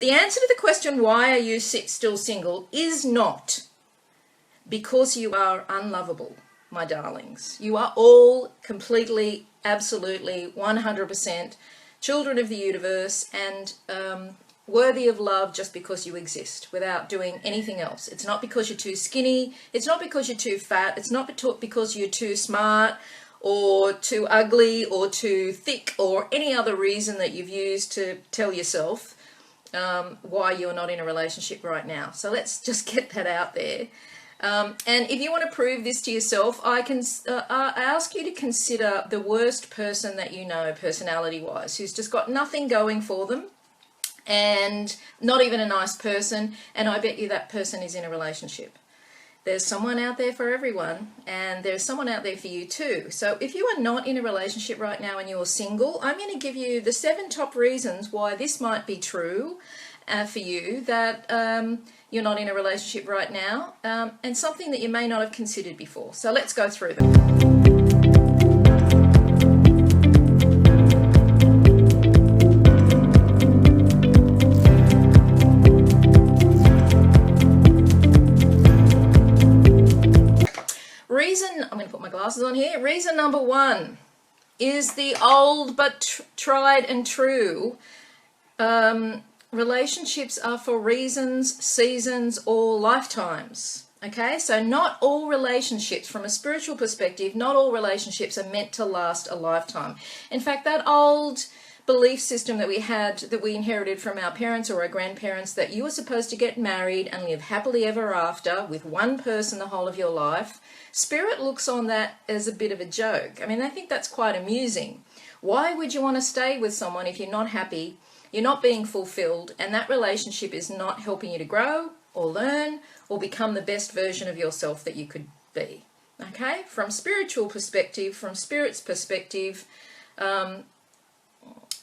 The answer to the question, why are you still single, is not because you are unlovable, my darlings. You are all completely, absolutely, 100% children of the universe and worthy of love just because you exist without doing anything else. It's not because you're too skinny. It's not because you're too fat. It's not because you're too smart or too ugly or too thick or any other reason that you've used to tell yourself why you're not in a relationship right now. So let's just get that out there. And if you want to prove this to yourself, I ask you to consider the worst person that you know, personality-wise, who's just got nothing going for them and not even a nice person, and I bet you that person is in a relationship. There's someone out there for everyone, and there's someone out there for you too. So if you are not in a relationship right now and you're single, I'm going to give you the 7 top reasons why this might be true for you, that you're not in a relationship right now, and something that you may not have considered before. So let's go through them. I'm going to put my glasses on here. Reason number 1 is the old but tried and true. Relationships are for reasons, seasons, or lifetimes. Okay, so not all relationships, from a spiritual perspective, not all relationships are meant to last a lifetime. In fact, that old belief system that we had, that we inherited from our parents or our grandparents, that you were supposed to get married and live happily ever after with one person the whole of your life, Spirit looks on that as a bit of a joke. I mean, I think that's quite amusing. Why would you want to stay with someone if you're not happy, you're not being fulfilled, and that relationship is not helping you to grow or learn or become the best version of yourself that you could be? Okay, from spiritual perspective, from Spirit's perspective,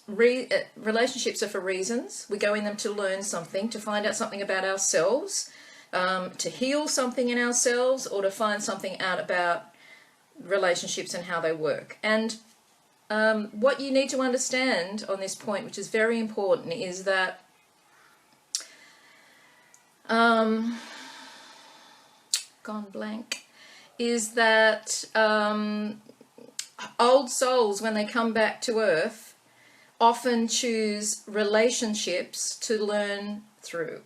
relationships are for reasons. We go in them to learn something, to find out something about ourselves, to heal something in ourselves, or to find something out about relationships and how they work. And what you need to understand on this point, which is very important, is that gone blank, is that old souls, when they come back to Earth, often choose relationships to learn through,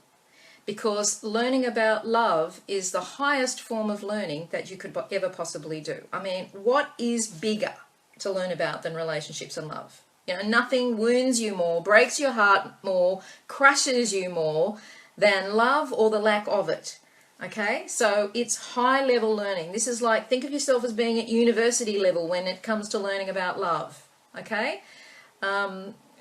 because learning about love is the highest form of learning that you could ever possibly do. I mean, what is bigger to learn about than relationships and love? You know, nothing wounds you more, breaks your heart more, crushes you more than love or the lack of it. Okay, so it's high level learning. This is like, think of yourself as being at university level when it comes to learning about love. Okay,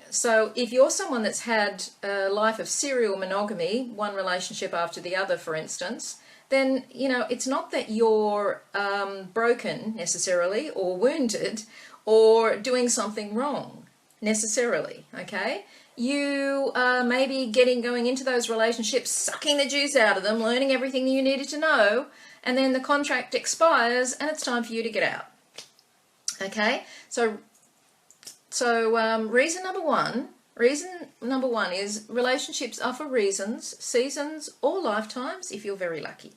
so if you're someone that's had a life of serial monogamy, one relationship after the other, for instance, then, you know, it's not that you're broken necessarily, or wounded, or doing something wrong necessarily. Okay, you maybe going into those relationships, sucking the juice out of them, learning everything that you needed to know, and then the contract expires and it's time for you to get out. Okay, so reason number one is relationships are for reasons, seasons, or lifetimes if you're very lucky.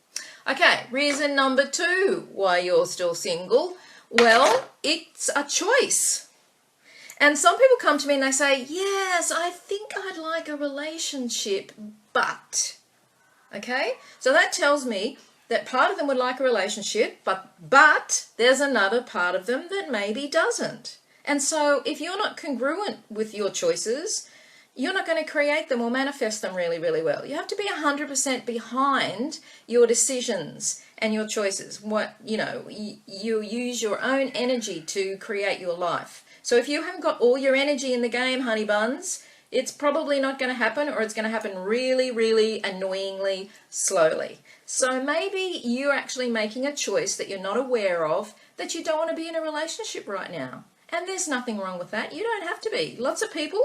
Okay, reason number 2 why you're still single. Well, it's a choice. And some people come to me and they say, yes, I think I'd like a relationship, but. Okay, so that tells me that part of them would like a relationship, but there's another part of them that maybe doesn't. And so if you're not congruent with your choices, you're not going to create them or manifest them really, really well. You have to be 100% behind your decisions and your choices. You use your own energy to create your life. So if you haven't got all your energy in the game, honey buns, it's probably not going to happen, or it's going to happen really, really annoyingly slowly. So maybe you're actually making a choice that you're not aware of, that you don't want to be in a relationship right now. And there's nothing wrong with that. You don't have to be. Lots of people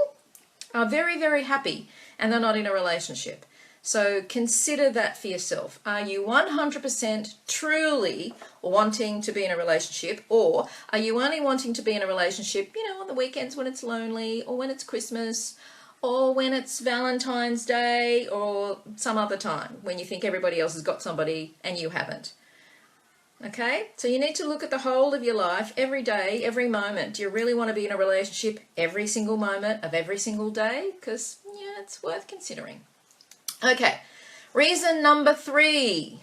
are very, very happy and they're not in a relationship. So consider that for yourself. Are you 100% truly wanting to be in a relationship, or are you only wanting to be in a relationship, on the weekends when it's lonely, or when it's Christmas, or when it's Valentine's Day, or some other time when you think everybody else has got somebody and you haven't. Okay, so you need to look at the whole of your life, every day, every moment. Do you really want to be in a relationship every single moment of every single day? Because, yeah, it's worth considering. Okay, reason number 3.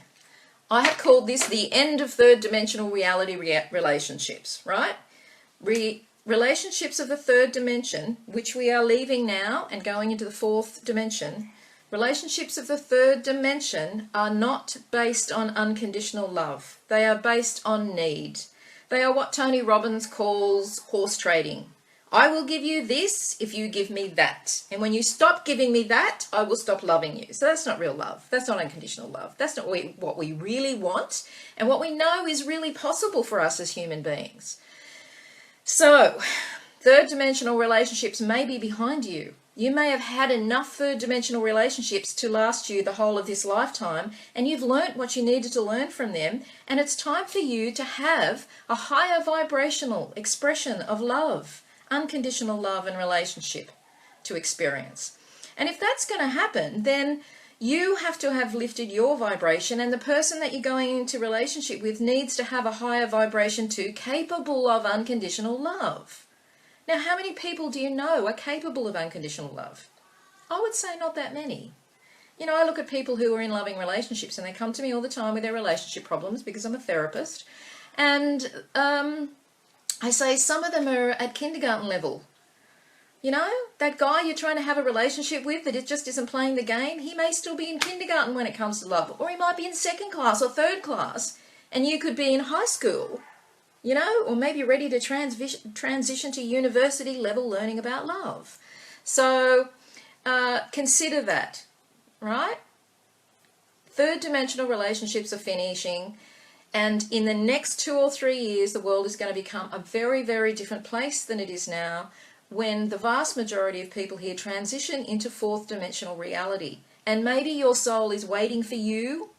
I have called this the end of third dimensional reality relationships, right? Relationships of the third dimension, which we are leaving now and going into the fourth dimension. Relationships of the third dimension are not based on unconditional love. They are based on need. They are what Tony Robbins calls horse trading. I will give you this if you give me that. And when you stop giving me that, I will stop loving you. So that's not real love. That's not unconditional love. That's not what we really want and what we know is really possible for us as human beings. So, third dimensional relationships may be behind you. You may have had enough third dimensional relationships to last you the whole of this lifetime, and you've learnt what you needed to learn from them, and it's time for you to have a higher vibrational expression of love, unconditional love and relationship to experience. And if that's going to happen, then you have to have lifted your vibration, and the person that you're going into relationship with needs to have a higher vibration too, capable of unconditional love. Now, how many people do you know are capable of unconditional love? I would say not that many. You know, I look at people who are in loving relationships and they come to me all the time with their relationship problems because I'm a therapist. And I say some of them are at kindergarten level. You know, that guy you're trying to have a relationship with that it just isn't playing the game, he may still be in kindergarten when it comes to love. Or he might be in second class or third class. And you could be in high school. You know, or maybe ready to transition to university level learning about love. So consider that, right? Third dimensional relationships are finishing, and in the next 2 or 3 years, the world is going to become a very, very different place than it is now, when the vast majority of people here transition into fourth dimensional reality. And maybe your soul is waiting for you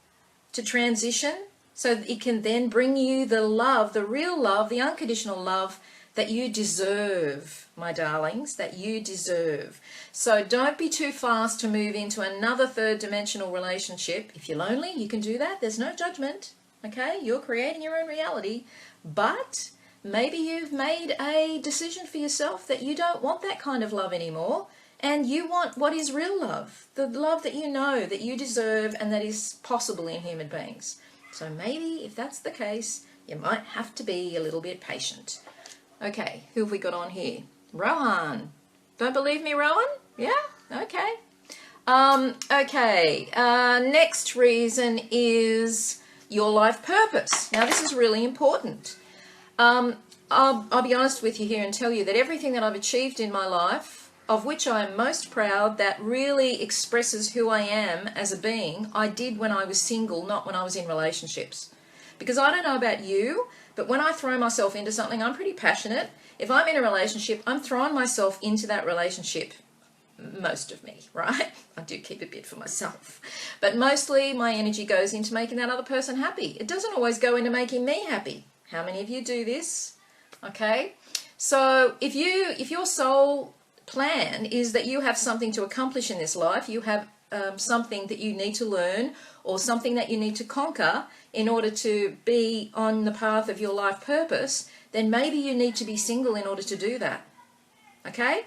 to transition, so that it can then bring you the love, the real love, the unconditional love that you deserve, my darlings, that you deserve. So don't be too fast to move into another third dimensional relationship. If you're lonely, you can do that. There's no judgment, okay? You're creating your own reality. But maybe you've made a decision for yourself that you don't want that kind of love anymore, and you want what is real love, the love that you know, that you deserve, and that is possible in human beings. So maybe, if that's the case, you might have to be a little bit patient. Okay, who have we got on here? Rohan. Don't believe me, Rohan? Yeah? Okay. Next reason is your life purpose. Now, this is really important. I'll be honest with you here and tell you that everything that I've achieved in my life, of which I am most proud, that really expresses who I am as a being, I did when I was single, not when I was in relationships. Because I don't know about you, but when I throw myself into something, I'm pretty passionate. If I'm in a relationship, I'm throwing myself into that relationship. Most of me, right? I do keep a bit for myself. But mostly my energy goes into making that other person happy. It doesn't always go into making me happy. How many of you do this? Okay? So if your soul plan is that you have something to accomplish in this life, you have something that you need to learn or something that you need to conquer in order to be on the path of your life purpose, then maybe you need to be single in order to do that. Okay?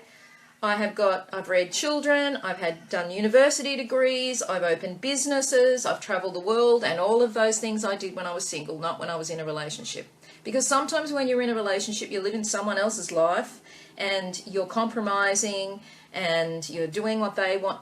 I've read children, I've done university degrees, I've opened businesses, I've traveled the world, and all of those things I did when I was single, not when I was in a relationship. Because sometimes when you're in a relationship, you live in someone else's life and you're compromising and you're doing what they want,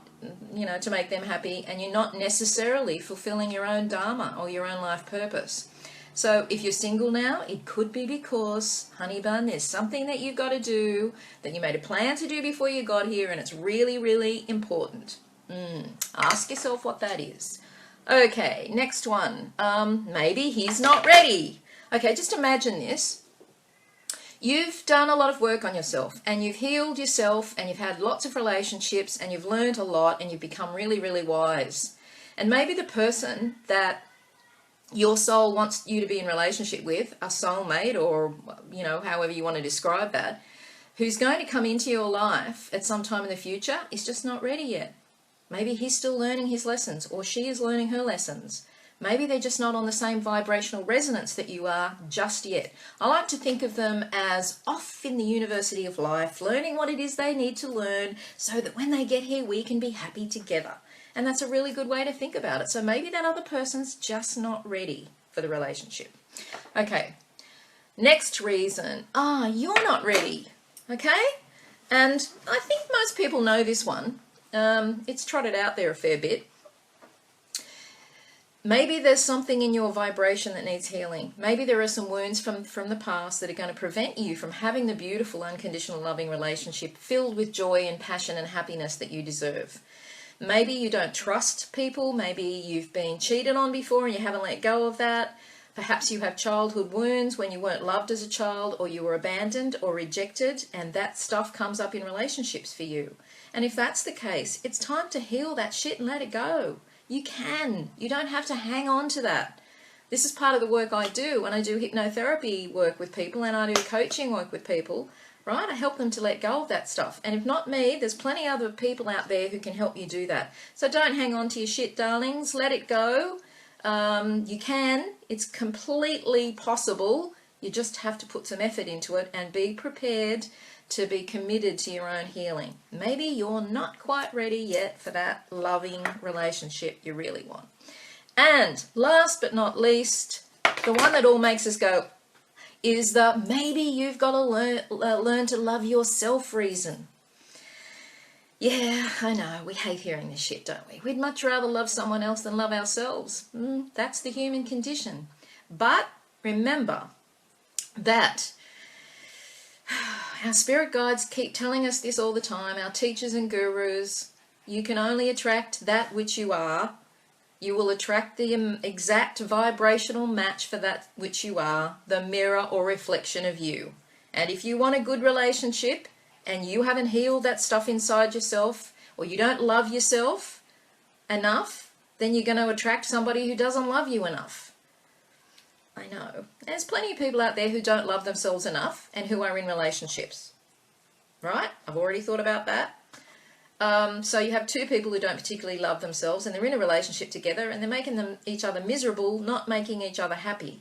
you know, to make them happy, and you're not necessarily fulfilling your own dharma or your own life purpose. So if you're single now, it could be because, honey bun, there's something that you've got to do that you made a plan to do before you got here, and it's really, really important. Ask yourself what that is. Okay, next one. Maybe he's not ready. Okay, just imagine this. You've done a lot of work on yourself, and you've healed yourself, and you've had lots of relationships, and you've learned a lot, and you've become really, really wise. And maybe the person that your soul wants you to be in relationship with, a soulmate, or, you know, however you want to describe that, who's going to come into your life at some time in the future is just not ready yet. Maybe he's still learning his lessons, or she is learning her lessons. Maybe they're just not on the same vibrational resonance that you are just yet. I like to think of them as off in the university of life, learning what it is they need to learn so that when they get here, we can be happy together. And that's a really good way to think about it. So maybe that other person's just not ready for the relationship. Okay, next reason, you're not ready, okay? And I think most people know this one. It's trotted out there a fair bit. Maybe there's something in your vibration that needs healing. Maybe there are some wounds from the past that are going to prevent you from having the beautiful, unconditional, loving relationship filled with joy and passion and happiness that you deserve. Maybe you don't trust people. Maybe you've been cheated on before and you haven't let go of that. Perhaps you have childhood wounds when you weren't loved as a child, or you were abandoned or rejected, and that stuff comes up in relationships for you. And if that's the case, it's time to heal that shit and let it go. You can. You don't have to hang on to that. This is part of the work I do when I do hypnotherapy work with people and I do coaching work with people, right? I help them to let go of that stuff. And if not me, there's plenty of other people out there who can help you do that. So don't hang on to your shit, darlings. Let it go. You can. It's completely possible. You just have to put some effort into it and be prepared to be committed to your own healing. Maybe you're not quite ready yet for that loving relationship you really want. And last but not least, the one that all makes us go is the maybe you've got to learn to love yourself reason. Yeah, I know, we hate hearing this shit, don't we? We'd much rather love someone else than love ourselves. That's the human condition. But remember that our spirit guides keep telling us this all the time, our teachers and gurus, you can only attract that which you are. You will attract the exact vibrational match for that which you are, the mirror or reflection of you. And if you want a good relationship and you haven't healed that stuff inside yourself, or you don't love yourself enough, then you're going to attract somebody who doesn't love you enough. I know. There's plenty of people out there who don't love themselves enough and who are in relationships. Right? I've already thought about that. So you have two people who don't particularly love themselves and they're in a relationship together and they're making each other miserable, not making each other happy.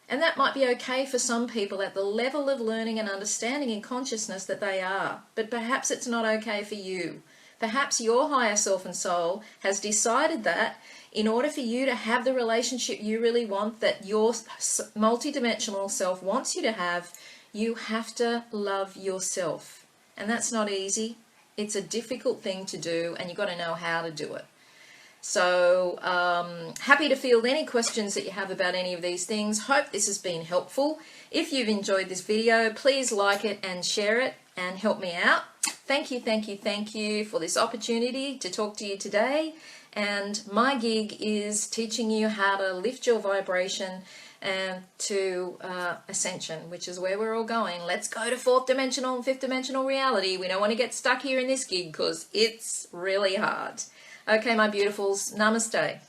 And that might be okay for some people at the level of learning and understanding and consciousness that they are. But perhaps it's not okay for you. Perhaps your higher self and soul has decided that in order for you to have the relationship you really want, that your multidimensional self wants you to have, you have to love yourself. And that's not easy. It's a difficult thing to do, and you've got to know how to do it. So happy to field any questions that you have about any of these things. Hope this has been helpful. If you've enjoyed this video, please like it and share it and help me out. Thank you, thank you, thank you for this opportunity to talk to you today. And my gig is teaching you how to lift your vibration and to ascension, which is where we're all going. Let's go to fourth dimensional and fifth dimensional reality. We don't want to get stuck here in this gig because it's really hard. Okay, my beautifuls, namaste.